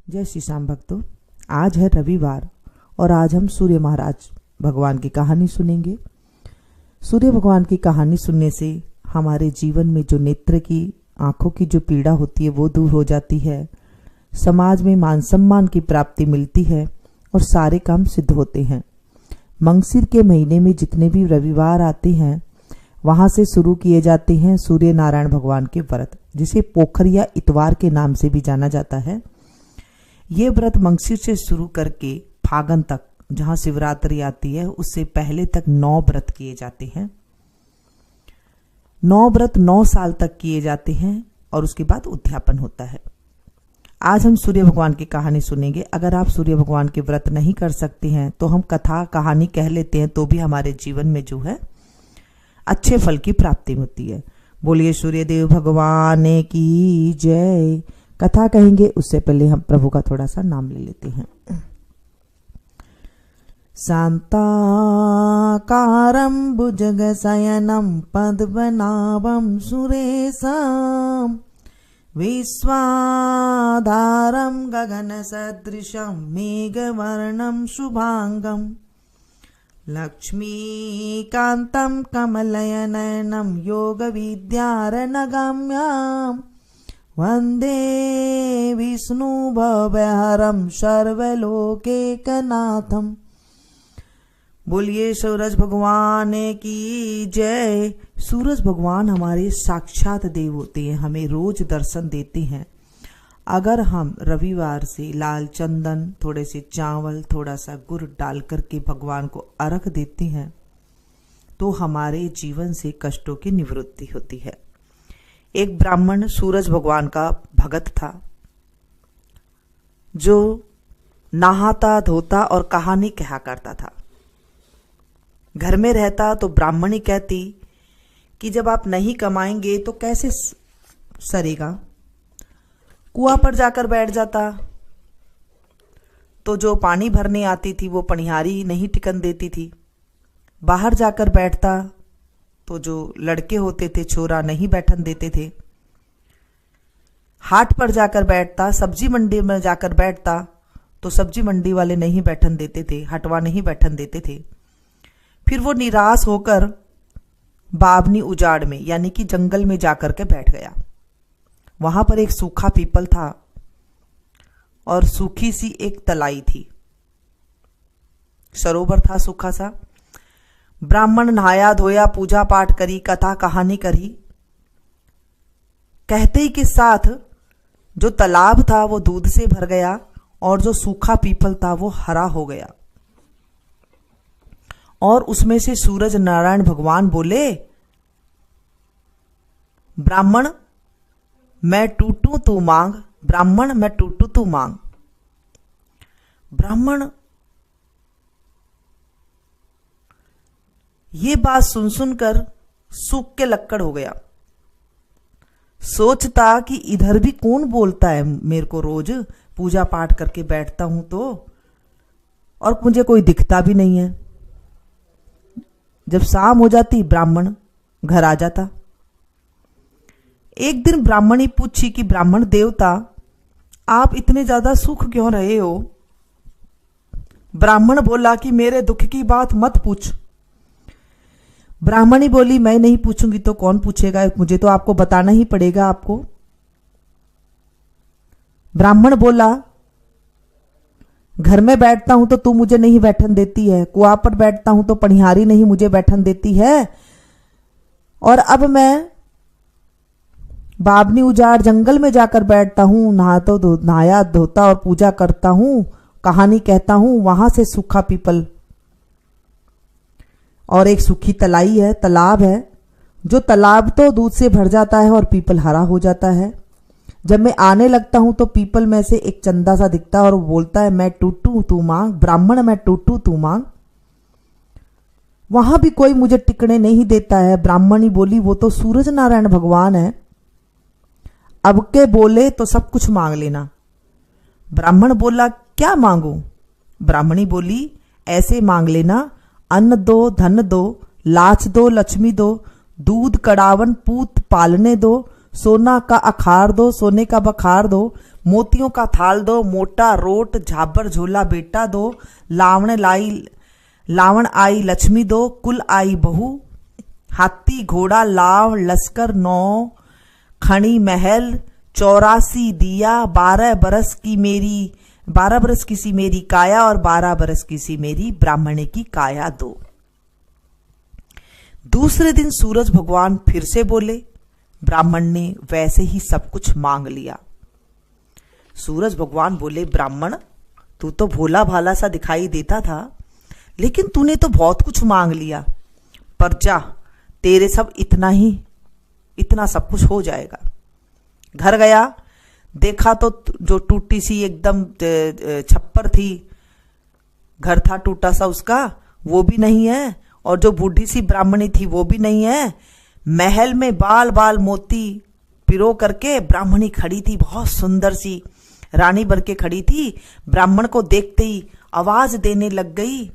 जय श्री श्याम भक्तों, आज है रविवार और आज हम सूर्य महाराज भगवान की कहानी सुनेंगे। सूर्य भगवान की कहानी सुनने से हमारे जीवन में जो नेत्र की आंखों की जो पीड़ा होती है वो दूर हो जाती है, समाज में मान सम्मान की प्राप्ति मिलती है और सारे काम सिद्ध होते हैं। मंगसिर के महीने में जितने भी रविवार आते हैं वहां से शुरू किए जाते हैं सूर्य नारायण भगवान के व्रत, जिसे पोखर या इतवार के नाम से भी जाना जाता है। ये व्रत मंगसिर से शुरू करके फागुन तक, जहां शिवरात्रि आती है उससे पहले तक 9 व्रत किए जाते हैं। 9 व्रत 9 साल तक किए जाते हैं और उसके बाद उद्यापन होता है। आज हम सूर्य भगवान की कहानी सुनेंगे। अगर आप सूर्य भगवान के व्रत नहीं कर सकते हैं तो हम कथा कहानी कह लेते हैं, तो भी हमारे जीवन में जो है अच्छे फल की प्राप्ति होती है। बोलिए सूर्यदेव भगवान की जय। कथा कहेंगे उससे पहले हम प्रभु का थोड़ा सा नाम ले लेते हैं। शांताकारं भुजगशयनं पद्मनाभं सुरेशं विश्वाधारं गगनसदृशं मेघवर्णं शुभांगं लक्ष्मीकान्तं कमलनयनं योगविद्यारणगम्यं वन्दे विष्णुभवहरं सर्वलोकैकनाथम्। बोलिए सूरज भगवान की जय। सूरज भगवान हमारे साक्षात देव होते हैं, हमें रोज दर्शन देते हैं। अगर हम रविवार से लाल चंदन, थोड़े से चावल, थोड़ा सा गुड़ डाल करके भगवान को अर्घ देते हैं तो हमारे जीवन से कष्टों की निवृत्ति होती है। एक ब्राह्मण सूरज भगवान का भगत था, जो नहाता धोता और कहानी कहा करता था। घर में रहता तो ब्राह्मणी कहती कि जब आप नहीं कमाएंगे तो कैसे सरेगा। कुआं पर जाकर बैठ जाता तो जो पानी भरने आती थी वो पनिहारी नहीं टिकन देती थी। बाहर जाकर बैठता तो जो लड़के होते थे छोरा नहीं बैठन देते थे। हाट पर जाकर बैठता, सब्जी मंडी में जाकर बैठता तो सब्जी मंडी वाले नहीं बैठन देते थे, हटवा नहीं बैठन देते थे। फिर वो निराश होकर बावनी उजाड़ में यानी कि जंगल में जाकर के बैठ गया। वहां पर एक सूखा पीपल था और सूखी सी एक तलाई थी, सरोवर था सूखा सा। ब्राह्मण नहाया धोया, पूजा पाठ करी, कथा कहानी करी। कहते ही के साथ जो तालाब था वो दूध से भर गया और जो सूखा पीपल था वो हरा हो गया। और उसमें से सूरज नारायण भगवान बोले, ब्राह्मण मैं टूटू तू मांग, ब्राह्मण मैं टूटू तू मांग। ब्राह्मण ये बात सुन सुनकर सूख के लक्कड़ हो गया। सोचता कि इधर भी कौन बोलता है मेरे को, रोज पूजा पाठ करके बैठता हूं तो, और मुझे कोई दिखता भी नहीं है। जब शाम हो जाती ब्राह्मण घर आ जाता। एक दिन ब्राह्मणी पूछी कि ब्राह्मण देवता आप इतने ज्यादा सुख क्यों रहे हो। ब्राह्मण बोला कि मेरे दुख की बात मत पूछ। ब्राह्मणी बोली मैं नहीं पूछूंगी तो कौन पूछेगा, मुझे तो आपको बताना ही पड़ेगा आपको। ब्राह्मण बोला घर में बैठता हूं तो तू मुझे नहीं बैठन देती है, कुआं पर बैठता हूं तो पनिहारी नहीं मुझे बैठन देती है, और अब मैं बावनी उजाड़ जंगल में जाकर बैठता हूं, नहाया धोता और पूजा करता हूं, कहानी कहता हूं। वहां से सूखा पीपल और एक सूखी तलाई है, तालाब है, जो तालाब तो दूध से भर जाता है और पीपल हरा हो जाता है। जब मैं आने लगता हूं तो पीपल में से एक चंदा सा दिखता है और बोलता है मैं टूटू तू मांग, ब्राह्मण मैं टूटू तू मांग। वहां भी कोई मुझे टिकने नहीं देता है। ब्राह्मणी बोली वो तो सूरज नारायण भगवान है, अब के बोले तो सब कुछ मांग लेना। ब्राह्मण बोला क्या मांगू। ब्राह्मणी बोली ऐसे मांग लेना, अन्न दो, धन दो, लाच दो, लक्ष्मी दो, दूध कड़ावन पूत पालने दो, सोना का अखार दो, सोने का बखार दो, मोतियों का थाल दो, मोटा रोट झाबर झोला बेटा दो, लावण आई लक्ष्मी दो, कुल आई बहू, हाथी घोड़ा लाव लश्कर 9 खणी महल, 84 दिया, 12 बरस की सी मेरी काया, और 12 बरस की सी मेरी ब्राह्मणे की काया दो। दूसरे दिन सूरज भगवान फिर से बोले। ब्राह्मण ने वैसे ही सब कुछ मांग लिया। सूरज भगवान बोले, ब्राह्मण तू तो भोला भाला सा दिखाई देता था, लेकिन तूने तो बहुत कुछ मांग लिया। पर जा, तेरे सब इतना सब कुछ हो जाएगा। घर गया, देखा तो जो टूटी सी एकदम छप्पर थी, घर था टूटा सा उसका, वो भी नहीं है, और जो बूढ़ी सी ब्राह्मणी थी वो भी नहीं है। महल में बाल बाल मोती पिरो करके ब्राह्मणी खड़ी थी, बहुत सुंदर सी रानी बन के खड़ी थी। ब्राह्मण को देखते ही आवाज देने लग गई,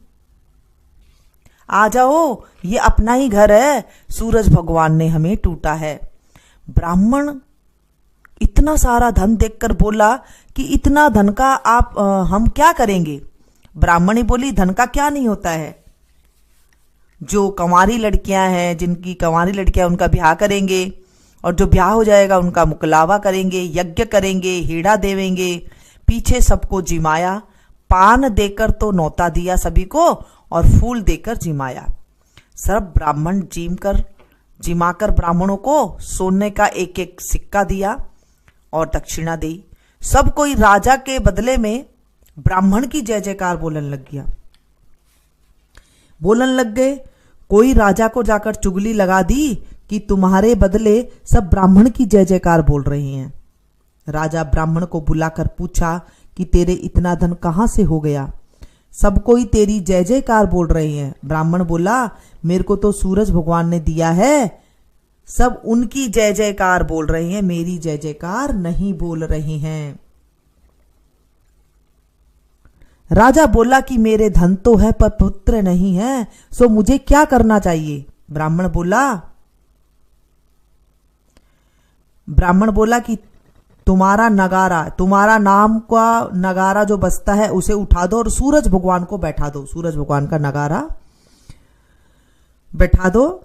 आ जाओ, ये अपना ही घर है, सूरज भगवान ने हमें टूटा है। ब्राह्मण इतना सारा धन देखकर बोला कि इतना धन का हम क्या करेंगे। ब्राह्मणी बोली, धन का क्या नहीं होता है, जो कंवारी लड़कियां हैं, जिनकी कंवारी लड़कियां, उनका ब्याह करेंगे, और जो ब्याह हो जाएगा उनका मुकलावा करेंगे, यज्ञ करेंगे, हीड़ा देवेंगे। पीछे सबको जिमाया, पान देकर तो नौता दिया सभी को, और फूल देकर जिमाया। सब ब्राह्मण जिमाकर ब्राह्मणों को सोने का एक एक सिक्का दिया और दक्षिणा दी। सब कोई राजा के बदले में ब्राह्मण की जय जयकार बोलन लग गए। कोई राजा को जाकर चुगली लगा दी कि तुम्हारे बदले सब ब्राह्मण की जय जयकार बोल रहे हैं। राजा ब्राह्मण को बुलाकर पूछा कि तेरे इतना धन कहां से हो गया, सब कोई तेरी जय जयकार बोल रहे हैं। ब्राह्मण बोला, मेरे को तो सूरज भगवान ने दिया है, सब उनकी जय जयकार बोल रहे हैं, मेरी जय जयकार नहीं बोल रहे हैं। राजा बोला कि मेरे धन तो है पर पुत्र नहीं है, सो मुझे क्या करना चाहिए। ब्राह्मण बोला कि तुम्हारा नाम का नगारा जो बजता है उसे उठा दो और सूरज भगवान को बैठा दो। सूरज भगवान का नगारा बैठा दो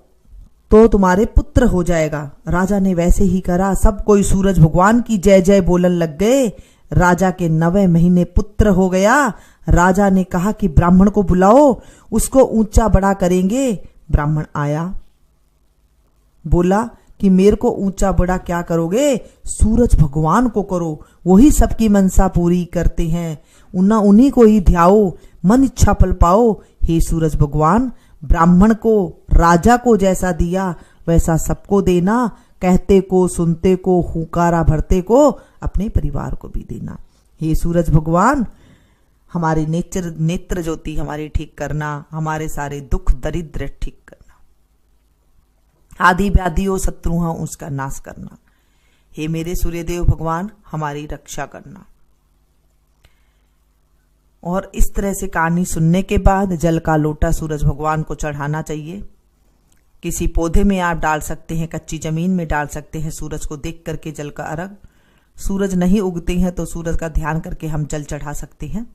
तो तुम्हारे पुत्र हो जाएगा। राजा ने वैसे ही करा, सब कोई सूरज भगवान की जय जय बोलन लग गए। राजा के 9वें महीने पुत्र हो गया। राजा ने कहा कि ब्राह्मण को बुलाओ, उसको ऊंचा बड़ा करेंगे। ब्राह्मण आया, बोला कि मेरे को ऊंचा बड़ा क्या करोगे, सूरज भगवान को करो, वही सबकी मनसा पूरी करते हैं, उन्हीं को ही ध्याओ, मन इच्छा फल पाओ। हे सूरज भगवान, ब्राह्मण को राजा को जैसा दिया वैसा सबको देना, कहते को सुनते को हुकारा भरते को अपने परिवार को भी देना। हे सूरज भगवान, हमारे नेत्र ज्योति हमारी ठीक करना, हमारे सारे दुख दरिद्र ठीक करना, आदि व्याधि हो शत्रु हो उसका नाश करना। हे मेरे सूर्यदेव भगवान, हमारी रक्षा करना। और इस तरह से कहानी सुनने के बाद जल का लोटा सूरज भगवान को चढ़ाना चाहिए। किसी पौधे में आप डाल सकते हैं, कच्ची जमीन में डाल सकते हैं, सूरज को देख करके जल का अर्घ। सूरज नहीं उगते हैं तो सूरज का ध्यान करके हम जल चढ़ा सकते हैं।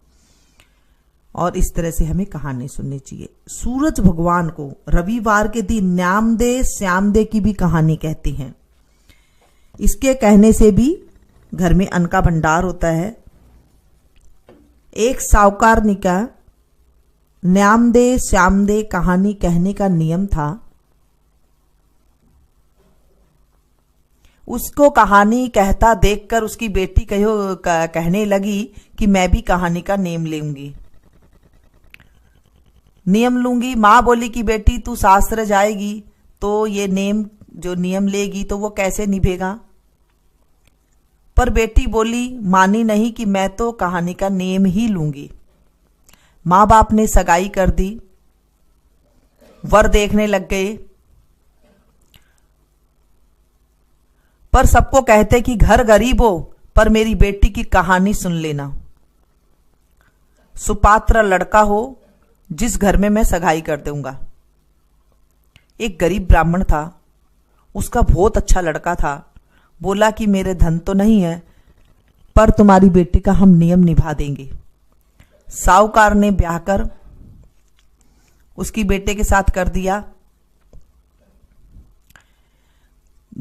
और इस तरह से हमें कहानी सुननी चाहिए। सूरज भगवान को रविवार के दिन न्यामदे श्यामदे की भी कहानी कहते हैं। इसके कहने से भी घर में अन्न का भंडार होता है। एक साहूकार का न्यामदे श्यामदे कहानी कहने का नियम था। उसको कहानी कहता देखकर उसकी बेटी कहने लगी कि मैं भी कहानी का नियम लूंगी। माँ बोली कि बेटी तू शास्त्र जाएगी तो ये नियम लेगी तो वो कैसे निभेगा। पर बेटी बोली, मानी नहीं कि मैं तो कहानी का नियम ही लूंगी। माँ बाप ने सगाई कर दी, वर देखने लग गए। पर सबको कहते कि घर गरीब हो पर मेरी बेटी की कहानी सुन लेना। सुपात्र लड़का हो जिस घर में मैं सगाई कर दूंगा। एक गरीब ब्राह्मण था, उसका बहुत अच्छा लड़का था। बोला कि मेरे धन तो नहीं है पर तुम्हारी बेटी का हम नियम निभा देंगे। साहूकार ने ब्याह कर उसकी बेटे के साथ कर दिया।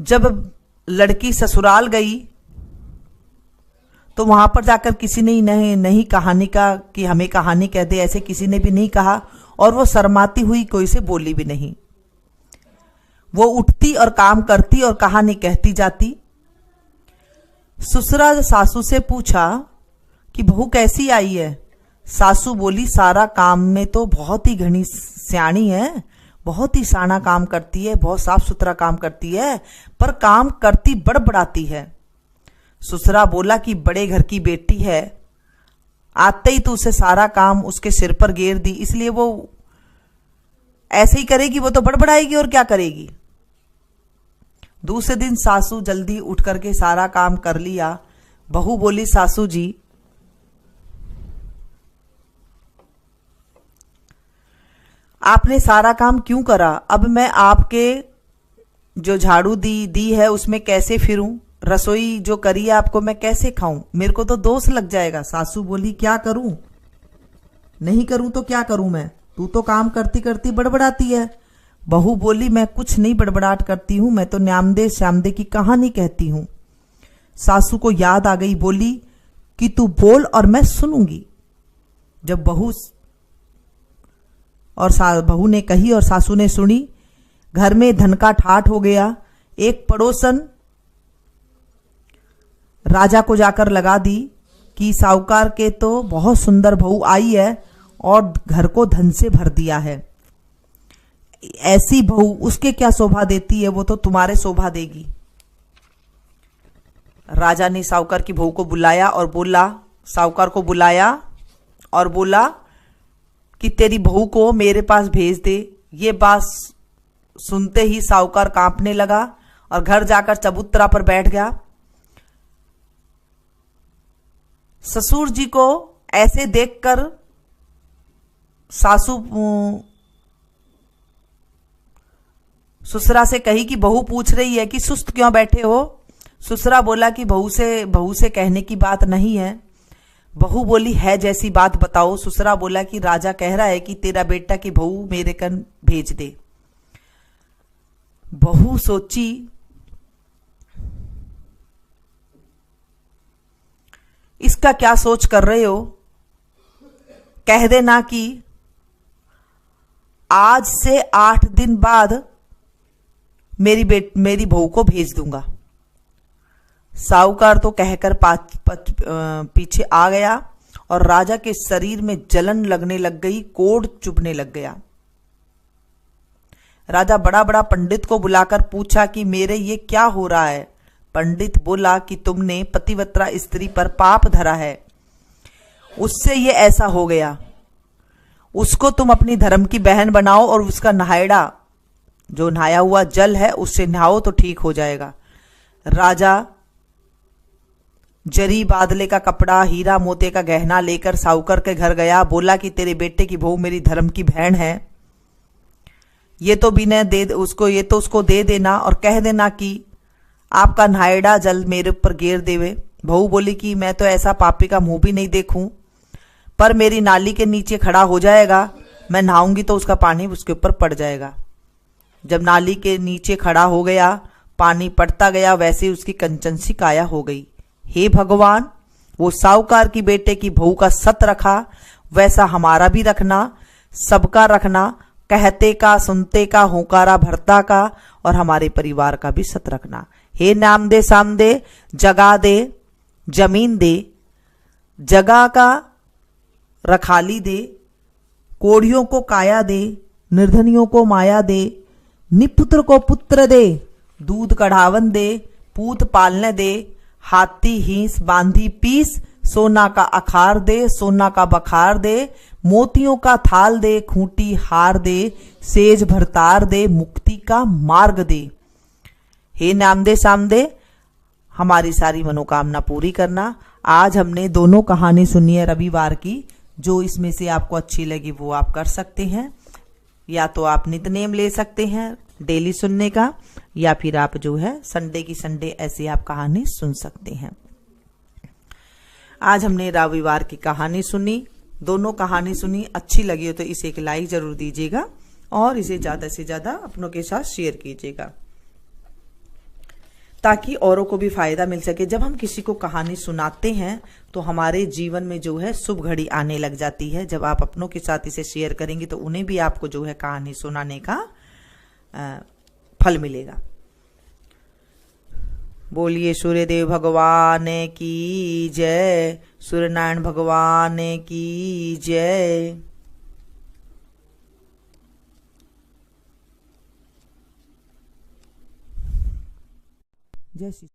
जब लड़की ससुराल गई तो वहां पर जाकर किसी ने नहीं कहानी का कि हमें कहानी कह दे, ऐसे किसी ने भी नहीं कहा, और वो शर्माती हुई कोई से बोली भी नहीं। वो उठती और काम करती और कहानी कहती जाती। ससुरा सासू से पूछा कि बहू कैसी आई है। सासू बोली, सारा काम में तो बहुत ही घनी सियाणी है, बहुत ही साना काम करती है, बहुत साफ सुथरा काम करती है, पर काम करती बड़बड़ाती है। ससुरा बोला कि बड़े घर की बेटी है, आते ही तो उसे सारा काम उसके सिर पर घेर दी, इसलिए वो ऐसे ही करेगी, वो तो बड़बड़ाएगी और क्या करेगी। दूसरे दिन सासू जल्दी उठ करके सारा काम कर लिया। बहू बोली, सासू जी आपने सारा काम क्यों करा, अब मैं आपके जो झाड़ू दी है उसमें कैसे फिरूं, रसोई जो करी है आपको मैं कैसे खाऊं, मेरे को तो दोष लग जाएगा। सासू बोली, क्या करूं, नहीं करूं तो क्या करूं मैं, तू तो काम करती करती बड़बड़ाती है। बहू बोली, मैं कुछ नहीं बड़बड़ाहट करती हूं, मैं तो न्यामदे श्यामदे की कहानी कहती हूं। सासू को याद आ गई, बोली कि तू बोल और मैं सुनूंगी। जब बहू ने कही और सासू ने सुनी, घर में धन का ठाठ हो गया। एक पड़ोसन राजा को जाकर लगा दी कि साहूकार के तो बहुत सुंदर बहू आई है और घर को धन से भर दिया है, ऐसी बहू उसके क्या शोभा देती है, वो तो तुम्हारे शोभा देगी। राजा ने साहूकार की बहू को बुलाया और बोला, साहूकार को बुलाया और बोला कि तेरी बहू को मेरे पास भेज दे। ये बात सुनते ही साहूकार कांपने लगा और घर जाकर चबूतरा पर बैठ गया। ससुर जी को ऐसे देखकर सासू ससुरा से कही कि बहू पूछ रही है कि सुस्त क्यों बैठे हो। ससुरा बोला कि बहू से कहने की बात नहीं है। बहू बोली, है जैसी बात बताओ। ससुरा बोला कि राजा कह रहा है कि तेरा बेटा की बहू मेरे कन भेज दे। बहू सोची, इसका क्या सोच कर रहे हो, कह देना कि आज से 8 दिन बाद मेरी बहू को भेज दूंगा। साहूकार तो कहकर पीछे आ गया और राजा के शरीर में जलन लगने लग गई, कोढ़ चुभने लग गया। राजा बड़ा बड़ा पंडित को बुलाकर पूछा कि मेरे ये क्या हो रहा है। पंडित बोला कि तुमने पतिव्रता स्त्री पर पाप धरा है, उससे ये ऐसा हो गया। उसको तुम अपनी धर्म की बहन बनाओ और उसका नहायड़ा, जो नहाया हुआ जल है, उससे नहाओ तो ठीक हो जाएगा। राजा जरी बादले का कपड़ा, हीरा मोते का गहना लेकर साहूकार के घर गया। बोला कि तेरे बेटे की बहू मेरी धर्म की बहन है, ये तो बिना दे उसको, ये तो उसको दे देना और कह देना कि आपका नहायड़ा जल मेरे ऊपर घेर देवे। बहू बोली कि मैं तो ऐसा पापी का मुंह भी नहीं देखूं, पर मेरी नाली के नीचे खड़ा हो जाएगा, मैं नहाऊंगी तो उसका पानी उसके ऊपर पड़ जाएगा। जब नाली के नीचे खड़ा हो गया, पानी पड़ता गया, वैसे उसकी कंचन सी काया हो गई। हे भगवान, वो साहूकार की बेटे की बहू का सत रखा, वैसा हमारा भी रखना, सबका रखना, कहते का, सुनते का, होकारा भरता का, और हमारे परिवार का भी सत रखना। हे नामदे सामदे, जगा दे, जमीन दे, जगह का रखाली दे, कोढ़ियों को काया दे, निर्धनियों को माया दे, निपुत्र को पुत्र दे, दूध कढ़ावन दे, पूत पालने दे, हाथी हिंस बांधी पीस, सोना का अखार दे, सोना का बखार दे, मोतियों का थाल दे, खूंटी हार दे, सेज भरतार दे, मुक्ति का मार्ग दे। हे नामदे सामदे, हमारी सारी मनोकामना पूरी करना। आज हमने दोनों कहानी सुनी है रविवार की, जो इसमें से आपको अच्छी लगी वो आप कर सकते हैं, या तो आप नितनेम ले सकते हैं डेली सुनने का, या फिर आप जो है संडे की संडे ऐसे आप कहानी सुन सकते हैं। आज हमने रविवार की कहानी सुनी, दोनों कहानी सुनी। अच्छी लगी हो तो इसे एक लाइक जरूर दीजिएगा और इसे ज्यादा से ज्यादा अपनों के साथ शेयर कीजिएगा ताकि औरों को भी फायदा मिल सके। जब हम किसी को कहानी सुनाते हैं तो हमारे जीवन में जो है शुभ घड़ी आने लग जाती है। जब आप अपनों के साथ इसे शेयर करेंगे तो उन्हें भी आपको जो है कहानी सुनाने का फल मिलेगा। बोलिए सूर्यदेव भगवान की जय, सूर्यनारायण भगवान की जय। जय श्री